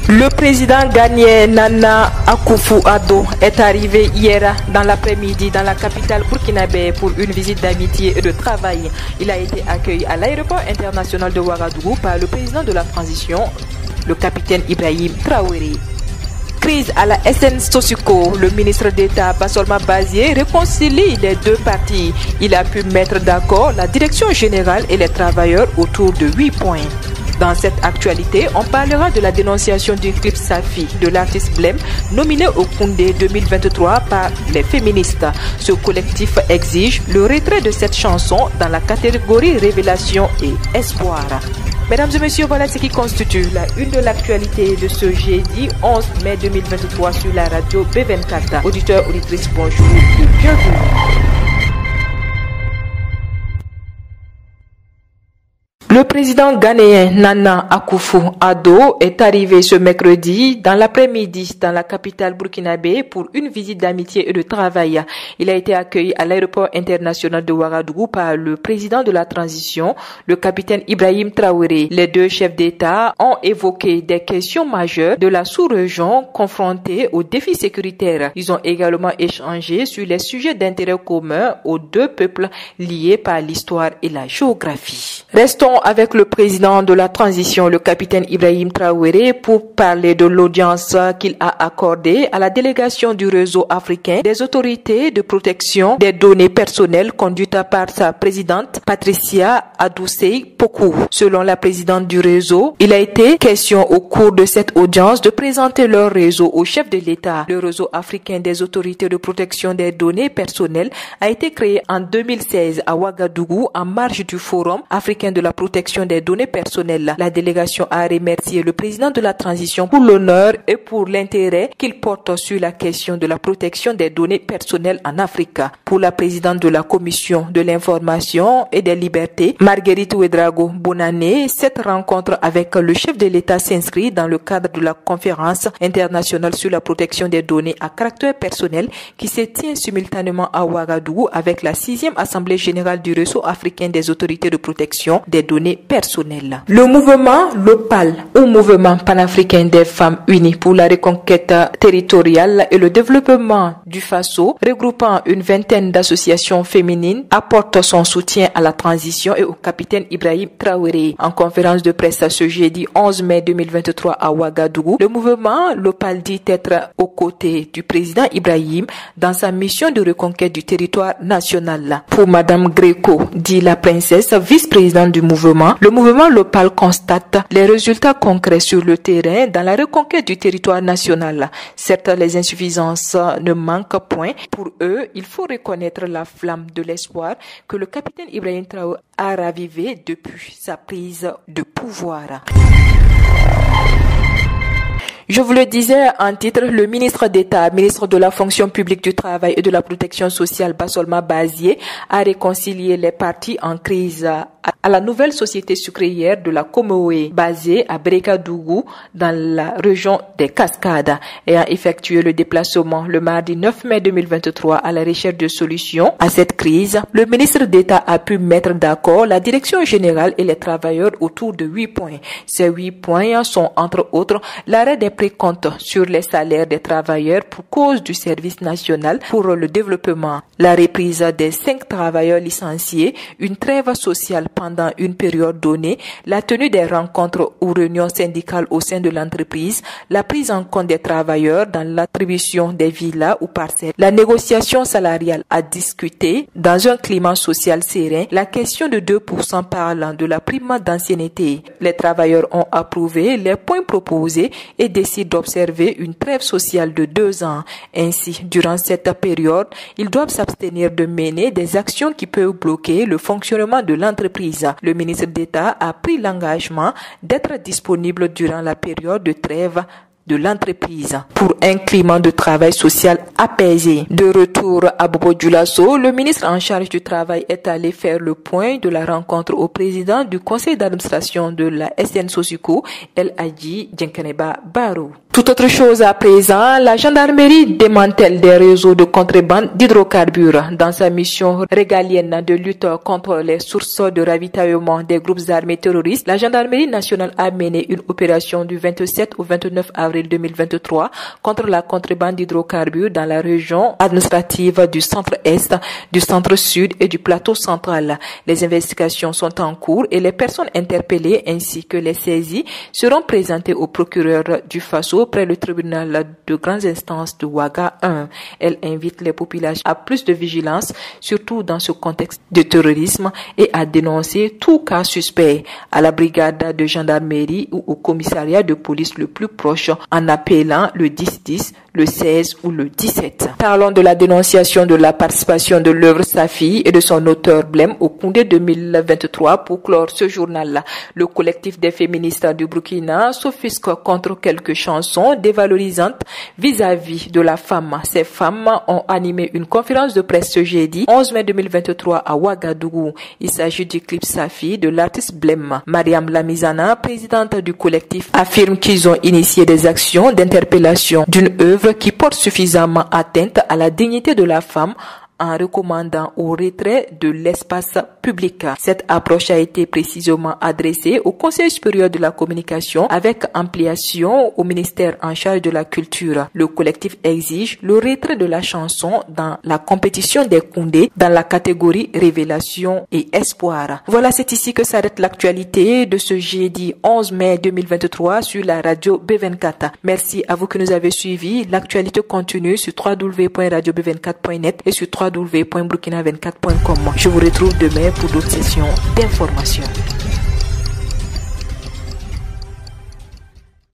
Le président ghanéen Nana Akufo-Addo est arrivé hier dans l'après-midi dans la capitale burkinabé pour une visite d'amitié et de travail. Il a été accueilli à l'aéroport international de Ouagadougou par le président de la transition, le capitaine Ibrahim Traoré. Crise à la SN Sosiko, le ministre d'État Bassolma Bazié réconcilie les deux parties. Il a pu mettre d'accord la direction générale et les travailleurs autour de 8 points. Dans cette actualité, on parlera de la dénonciation du clip Safi de l'artiste Blem, nominé au Koundé 2023 par les féministes. Ce collectif exige le retrait de cette chanson dans la catégorie Révélation et Espoir. Mesdames et messieurs, voilà ce qui constitue la une de l'actualité de ce jeudi 11 mai 2023 sur la radio B24. Auditeurs, auditrices, bonjour et bienvenue. Le président ghanéen Nana Akufo-Addo est arrivé ce mercredi dans l'après-midi dans la capitale burkinabé pour une visite d'amitié et de travail. Il a été accueilli à l'aéroport international de Ouagadougou par le président de la transition, le capitaine Ibrahim Traoré. Les deux chefs d'État ont évoqué des questions majeures de la sous-région confrontée aux défis sécuritaires. Ils ont également échangé sur les sujets d'intérêt commun aux deux peuples liés par l'histoire et la géographie. Restons avec le président de la transition, le capitaine Ibrahim Traoré, pour parler de l'audience qu'il a accordée à la délégation du réseau africain des autorités de protection des données personnelles conduite par sa présidente Patricia Adoucey Pokou. Selon la présidente du réseau, il a été question au cours de cette audience de présenter leur réseau au chef de l'État. Le réseau africain des autorités de protection des données personnelles a été créé en 2016 à Ouagadougou en marge du Forum africain de la protection des données personnelles. La délégation a remercié le président de la transition pour l'honneur et pour l'intérêt qu'il porte sur la question de la protection des données personnelles en Afrique. Pour la présidente de la commission de l'information et des libertés, Marguerite Ouedraogo Bonane, cette rencontre avec le chef de l'État s'inscrit dans le cadre de la conférence internationale sur la protection des données à caractère personnel qui se tient simultanément à Ouagadougou avec la 6e assemblée générale du réseau africain des autorités de protection des données personnelles. Le mouvement LOPAL, ou mouvement panafricain des femmes unies pour la reconquête territoriale et le développement du Faso, regroupant une vingtaine d'associations féminines, apporte son soutien à la transition et au capitaine Ibrahim Traoré. En conférence de presse ce jeudi 11 mai 2023 à Ouagadougou, le mouvement LOPAL dit être aux côtés du président Ibrahim dans sa mission de reconquête du territoire national. Pour Madame Greco, dit la princesse, vice-présidente du mouvement, le mouvement LOPAL constate les résultats concrets sur le terrain dans la reconquête du territoire national. Certes, les insuffisances ne manquent point. Pour eux, il faut reconnaître la flamme de l'espoir que le capitaine Ibrahim Traoré a ravivé depuis sa prise de pouvoir. Je vous le disais en titre, le ministre d'État, ministre de la fonction publique du travail et de la protection sociale, Bassolma Bazié, a réconcilié les partis en crise à la nouvelle société sucrière de la Comoé, basée à Brekadougou, dans la région des Cascades, ayant effectué le déplacement le mardi 9 mai 2023 à la recherche de solutions à cette crise. Le ministre d'État a pu mettre d'accord la direction générale et les travailleurs autour de 8 points. Ces 8 points sont, entre autres, l'arrêt des précomptes sur les salaires des travailleurs pour cause du service national pour le développement, la reprise des 5 travailleurs licenciés, une trêve sociale pendant une période donnée, la tenue des rencontres ou réunions syndicales au sein de l'entreprise, la prise en compte des travailleurs dans l'attribution des villas ou parcelles, la négociation salariale à discuter dans un climat social serein, la question de 2% parlant de la prime d'ancienneté. Les travailleurs ont approuvé les points proposés et décident d'observer une trêve sociale de 2 ans. Ainsi, durant cette période, ils doivent s'abstenir de mener des actions qui peuvent bloquer le fonctionnement de l'entreprise. Le ministre d'État a pris l'engagement d'être disponible durant la période de trêve de l'entreprise pour un climat de travail social apaisé. De retour à Bobo Dioulasso, le ministre en charge du travail est allé faire le point de la rencontre au président du conseil d'administration de la SN Sosuco, El Hadji Djenkaneba Barou. Tout autre chose à présent, la gendarmerie démantèle des réseaux de contrebande d'hydrocarbures. Dans sa mission régalienne de lutte contre les sources de ravitaillement des groupes armés terroristes, la gendarmerie nationale a mené une opération du 27 au 29 avril 2023 contre la contrebande d'hydrocarbures dans la région administrative du centre-est, du centre-sud et du plateau central. Les investigations sont en cours et les personnes interpellées ainsi que les saisies seront présentées au procureur du Faso près le tribunal de grandes instances de Ouaga 1. Elle invite les populations à plus de vigilance, surtout dans ce contexte de terrorisme, et à dénoncer tout cas suspect à la brigade de gendarmerie ou au commissariat de police le plus proche en appelant le 1010, le 16 ou le 17. Parlons de la dénonciation de la participation de l'œuvre Safi et de son auteur Blême au Koundé 2023. Pour clore ce journal-là, le collectif des féministes du Burkina s'offusque contre quelques chansons dévalorisantes vis-à-vis de la femme. Ces femmes ont animé une conférence de presse ce jeudi 11 mai 2023 à Ouagadougou. Il s'agit du clip Safi de l'artiste Blême. Mariam Lamizana, présidente du collectif, affirme qu'ils ont initié des actions d'interpellation d'une œuvre qui porte suffisamment atteinte à la dignité de la femme en recommandant au retrait de l'espace public. Cette approche a été précisément adressée au Conseil supérieur de la communication avec ampliation au ministère en charge de la culture. Le collectif exige le retrait de la chanson dans la compétition des Koundé dans la catégorie révélation et espoir. Voilà, c'est ici que s'arrête l'actualité de ce jeudi 11 mai 2023 sur la radio B24. Merci à vous que nous avez suivis. L'actualité continue sur www.radiob24.net et sur www.burkina24.com. Je vous retrouve demain pour d'autres sessions d'information.